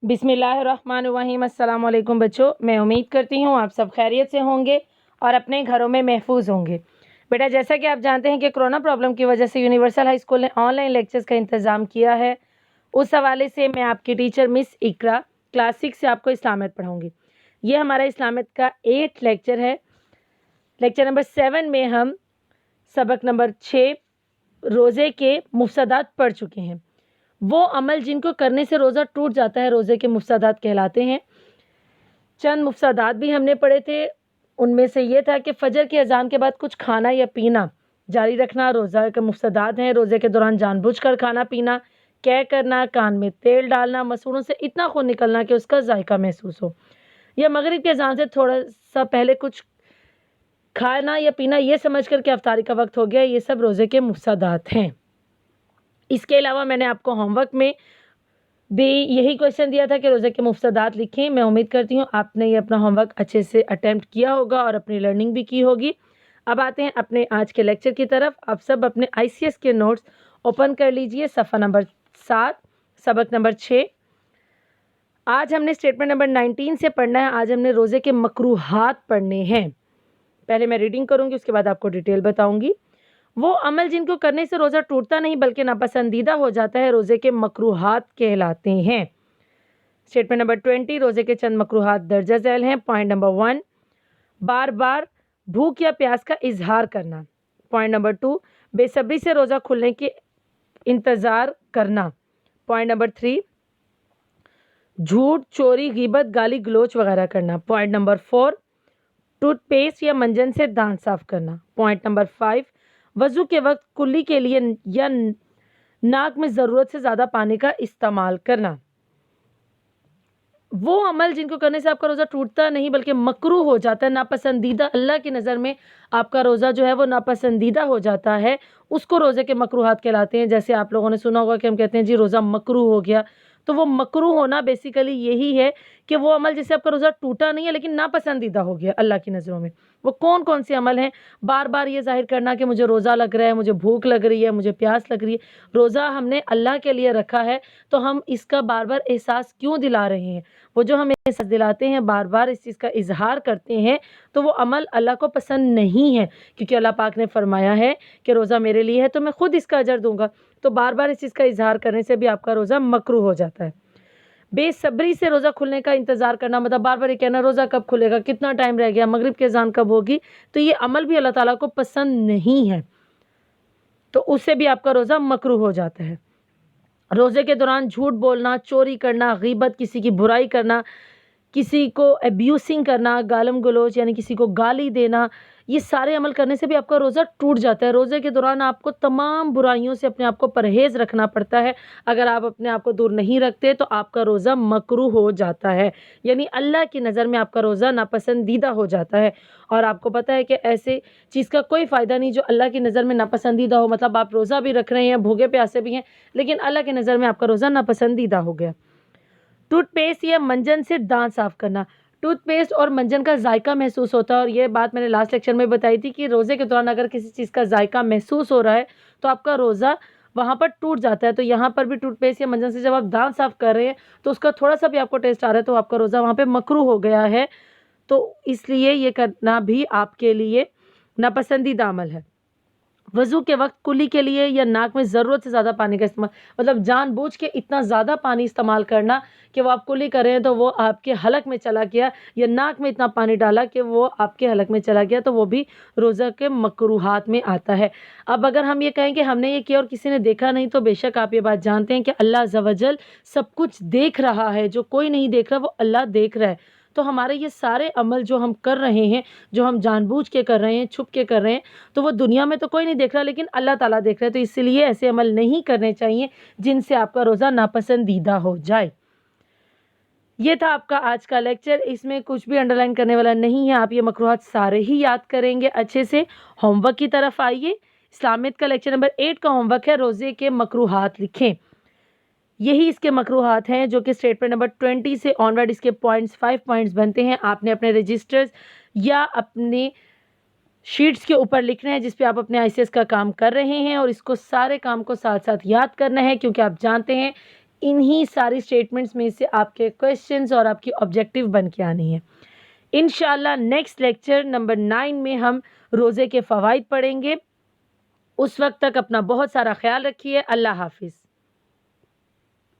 बिस्मिल्लाहिर्रहमानिर्रहीम। अस्सलाम वालेकुम बच्चों, मैं उम्मीद करती हूँ आप सब खैरियत से होंगे और अपने घरों में महफूज होंगे। बेटा, जैसा कि आप जानते हैं कि कोरोना प्रॉब्लम की वजह से यूनिवर्सल हाई स्कूल ने ऑनलाइन लेक्चर्स का इंतज़ाम किया है। उस हवाले से मैं आपकी टीचर मिस इकरा क्लास 6 से आपको इस्लामियत पढ़ाऊँगी। ये हमारा इस्लामियत का 8 लेक्चर है। लेक्चर नंबर 7 में हम सबक नंबर 6 रोज़े के मुफसदात पढ़ चुके हैं। वो अमल जिनको करने से रोज़ा टूट जाता है रोज़े के मुफसदात कहलाते हैं। चंद मुफसदात भी हमने पढ़े थे। उनमें से ये था कि फ़जर की अज़ान के बाद कुछ खाना या पीना जारी रखना रोज़ा के मुफसदात हैं। रोज़े के दौरान जानबूझकर खाना पीना, कै करना, कान में तेल डालना, मसूड़ों से इतना खून निकलना कि उसका जायका महसूस हो, या मगरिब की अज़ान से थोड़ा सा पहले कुछ खाना या पीना ये समझकर कि अफ्तारी का वक्त हो गया, ये सब रोज़े के मुफसदात हैं। इसके अलावा मैंने आपको होमवर्क में भी यही क्वेश्चन दिया था कि रोज़े के मुफसदात लिखें। मैं उम्मीद करती हूँ आपने ये अपना होमवर्क अच्छे से अटेम्प्ट किया होगा और अपनी लर्निंग भी की होगी। अब आते हैं अपने आज के लेक्चर की तरफ। आप सब अपने ICS के नोट्स ओपन कर लीजिए। सफ़ा नंबर 7 सबक नंबर 6। आज हमने स्टेटमेंट नंबर 19 से पढ़ना है। आज हमने रोज़े के मकरूहात पढ़ने हैं। पहले मैं रीडिंग करूँगी, उसके बाद आपको डिटेल बताऊँगी। वो अमल जिनको करने से रोज़ा टूटता नहीं बल्कि नापसंदीदा हो जाता है रोज़े के मकरूहात कहलाते हैं। स्टेटमेंट नंबर 20 रोज़े के चंद मकरूहात दर्जा झैल हैं। पॉइंट नंबर 1 बार बार भूख या प्यास का इजहार करना। पॉइंट नंबर 2 बेसब्री से रोज़ा खुलने के इंतज़ार करना। पॉइंट नंबर 3 झूठ, चोरी, गीबत, गाली गलोच वगैरह करना। पॉइंट नंबर 4 टूथपेस्ट या मंजन से दांत साफ करना। पॉइंट नंबर 5 वज़ू के वक्त कुल्ली के लिए या नाक में ज़रूरत से ज़्यादा पानी का इस्तेमाल करना। वो अमल जिनको करने से आपका रोज़ा टूटता नहीं बल्कि मकरूह हो जाता है, नापसंदीदा, अल्लाह की नज़र में आपका रोज़ा जो है वो नापसंदीदा हो जाता है, उसको रोज़े के मकरूहात कहलाते हैं। जैसे आप लोगों ने सुना होगा कि हम कहते हैं जी रोज़ा मकरूह हो गया, तो वो मकरूह होना बेसिकली यही है कि वो अमल जिससे आपका रोज़ा टूटा नहीं है लेकिन नापसंदीदा हो गया अल्लाह की नज़रों में। वो कौन कौन से अमल हैं? बार बार ये ज़ाहिर करना कि मुझे रोज़ा लग रहा है, मुझे भूख लग रही है, मुझे प्यास लग रही है। रोज़ा हमने अल्लाह के लिए रखा है, तो हम इसका बार बार एहसास क्यों दिला रहे हैं? वो जो हमें एहसास दिलाते हैं, बार बार इस चीज़ का इजहार करते हैं, तो वो अमल अल्लाह को पसंद नहीं है, क्योंकि अल्लाह पाक ने फरमाया है कि रोज़ा मेरे लिए है तो मैं खुद इसका अजर दूंगा। तो बार बार इस चीज़ का इजहार करने से भी आपका रोज़ा मकरूह हो जाता है। बेसब्री से रोज़ा खुलने का इंतज़ार करना, मतलब बार बार ये कहना रोज़ा कब खुलेगा, कितना टाइम रह गया, मगरिब की अज़ान कब होगी, तो ये अमल भी अल्लाह ताला को पसंद नहीं है, तो उससे भी आपका रोज़ा मकरूह हो जाता है। रोज़े के दौरान झूठ बोलना, चोरी करना, गीबत, किसी की बुराई करना, किसी को अब्यूसिंग करना, गालम गलोच यानी किसी को गाली देना, ये सारे अमल करने से भी आपका रोज़ा टूट जाता है। रोज़े के दौरान आपको तमाम बुराइयों से अपने आप को परहेज़ रखना पड़ता है। अगर आप अपने आप को दूर नहीं रखते तो आपका रोज़ा मकरूह हो जाता है, यानी अल्लाह की नज़र में आपका रोज़ा नापसंदीदा हो जाता है। और आपको पता है कि ऐसे चीज़ का कोई फ़ायदा नहीं जो अल्लाह की नज़र में नापसंदीदा हो, मतलब आप रोज़ा भी रख रहे हैं, भूखे प्यासे भी हैं, लेकिन अल्लाह की नज़र में आपका रोज़ा नापसंदीदा हो गया। टूथपेस्ट या मंजन से दांत साफ करना। टूथपेस्ट और मंजन का जायका महसूस होता है, और ये बात मैंने लास्ट लेक्चर में बताई थी कि रोज़े के दौरान अगर किसी चीज़ का जायका महसूस हो रहा है तो आपका रोज़ा वहाँ पर टूट जाता है। तो यहाँ पर भी टूथपेस्ट या मंजन से जब आप दांत साफ कर रहे हैं तो उसका थोड़ा सा भी आपको टेस्ट आ रहा है तो आपका रोज़ा वहाँ पे मकरूह हो गया है, तो इसलिए ये करना भी आपके लिए नापसंदीदा अमल है। वज़ू के वक्त कुल्ली के लिए या नाक में ज़रूरत से ज़्यादा पानी का इस्तेमाल, मतलब जानबूझ के इतना ज़्यादा पानी इस्तेमाल करना कि वो आप कुल्ली कर रहे हैं तो वो आपके हलक में चला गया, या नाक में इतना पानी डाला कि वो आपके हलक में चला गया, तो वो भी रोज़ा के मकरूहात में आता है। अब अगर हम ये कहें कि हमने ये किया और किसी ने देखा नहीं, तो बेशक आप ये बात जानते हैं कि अल्लाह अज़्ज़ व जल सब कुछ देख रहा है, जो कोई नहीं देख रहा वो अल्लाह देख रहा है। तो हमारे ये सारे अमल जो हम कर रहे हैं, जो हम जानबूझ के कर रहे हैं, छुप के कर रहे हैं, तो वो दुनिया में तो कोई नहीं देख रहा लेकिन अल्लाह ताला देख रहा है। तो इसलिए ऐसे अमल नहीं करने चाहिए जिनसे आपका रोज़ा नापसंदीदा हो जाए। ये था आपका आज का लेक्चर। इसमें कुछ भी अंडरलाइन करने वाला नहीं है, आप ये मकरूहात सारे ही याद करेंगे अच्छे से। होमवर्क की तरफ आइए। इस्लामियत का लेक्चर नंबर 8 का होमवर्क है रोज़े के मकरूहात लिखें। यही इसके मकरूहात हैं जो कि स्टेटमेंट नंबर 20 से ऑनवर्ड इसके पॉइंट्स 5 पॉइंट्स बनते हैं। आपने अपने रजिस्टर्स या अपने शीट्स के ऊपर लिखना है जिस पे आप अपने ICS का काम कर रहे हैं, और इसको सारे काम को साथ साथ याद करना है, क्योंकि आप जानते हैं انہی ساری اسٹیٹمنٹس میں سے آپ کے کویشچنز اور آپ کی آبجیکٹیو بن کے آنی ہے. انشاءاللہ نیکسٹ لیکچر نمبر 9 میں ہم روزے کے فوائد پڑھیں گے. اس وقت تک اپنا بہت سارا خیال رکھیے. اللہ حافظ.